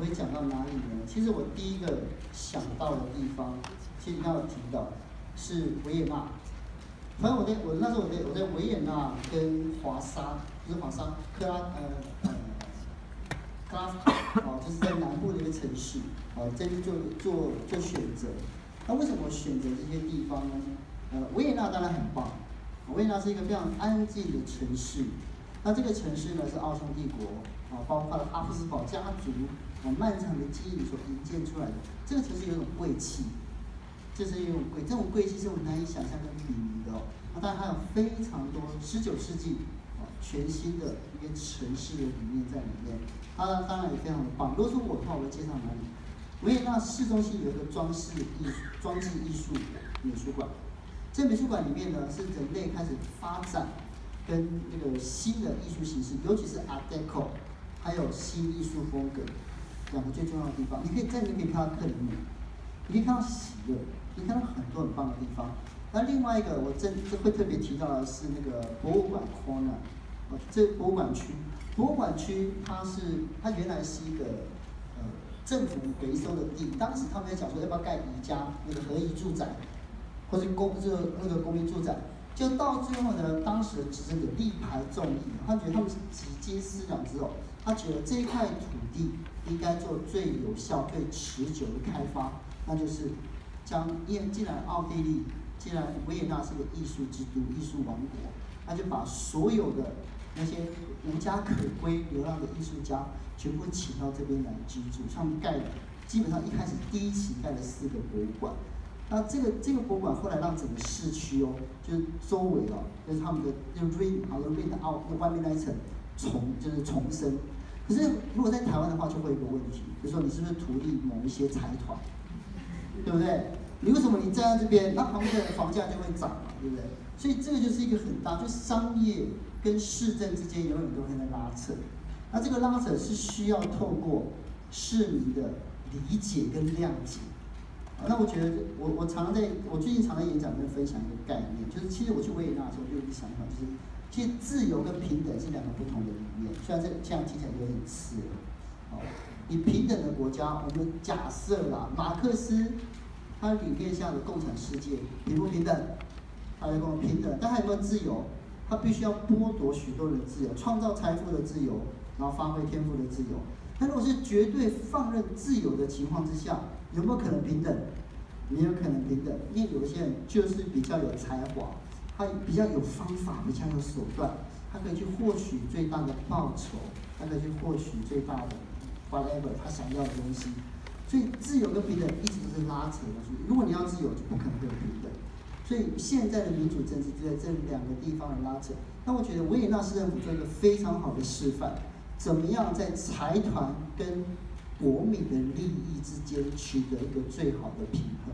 会讲到哪里呢？其实我第一个想到的地方，其实刚刚有提到是维也纳。反正我那时候我在维也纳跟华沙，不是华沙，克拉夫卡就是在南部的一个城市这边做选择。那为什么选择这些地方呢？维也纳当然很棒，维也纳是一个非常安静的城市。那这个城市呢是奥匈帝国包括了哈布斯堡家族漫长的记忆里所营建出来的。这个城市有一种贵气，就是有这种贵气是我们难以想象跟比拟的那当然还有非常多19世纪全新的一个城市的理念在里面。它当然也非常的棒。如果说我的话，我会介绍哪里？维也纳市中心有一个装置艺术美术馆。这美术馆里面呢，是人类开始发展跟那个新的艺术形式，尤其是 Art Deco， 还有新艺术风格两个最重要的地方。你可以看到克里姆，你可以看到喜乐，你可以看到很多很棒的地方。那另外一个我会特别提到的是那个博物馆 corner， 这博物馆区。博物馆区它原来是一个政府回收的地，当时他们在讲说要不要盖宜家那个合宜住宅，或是那个公民住宅，就到最后呢，当时的执政者力排众议，他觉得他们是集皆思想之后，他觉得这一块土地应该做最有效、最持久的开发，那就是既然奥地利，既然维也纳是个艺术之都、艺术王国，那就把所有的那些无家可归、流浪的艺术家全部请到这边来居住。他们基本上一开始第一期盖了4个博物馆。那这个博物馆后来让整个市区就是周围就是他们的ring 的外面那一层重生。可是如果在台湾的话，就会有一个问题，比如说你是不是图利某一些财团，对不对？你为什么你站在这边，那旁边的房价就会涨嘛，对不对？所以这个就是一个很大，就商业跟市政之间永远都会在拉扯。那这个拉扯是需要透过市民的理解跟谅解。那我觉得我最近常在演讲跟分享一个概念，就是其实我去维也纳的时候就有一个想法，就是其实自由跟平等是2个不同的理念，虽然这样听起来有点刺耳。你平等的国家，我们假设马克思他理念下的共产世界平不平等？他在跟我平等，但他有没有自由？他必须要剥夺许多人的自由，创造财富的自由，然后发挥天赋的自由。那如果是绝对放任自由的情况之下，有没有可能平等？没有可能平等，因为有些人就是比较有才华，他比较有方法，比较有手段，他可以去获取最大的报酬，他可以去获取最大的 whatever 他想要的东西。所以自由跟平等一直都是拉扯的。如果你要自由，就不可能会有平等。所以现在的民主政治就在这2个地方来拉扯。那我觉得维也纳市政府做一个非常好的示范，怎么样在财团跟国民的利益之间取得一个最好的平衡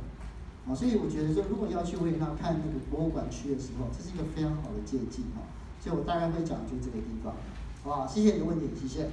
所以我觉得说，如果要去维也纳看那个博物馆区的时候，这是一个非常好的借鉴所以我大概会讲就这个地方，好不好？谢谢你的问题，谢谢。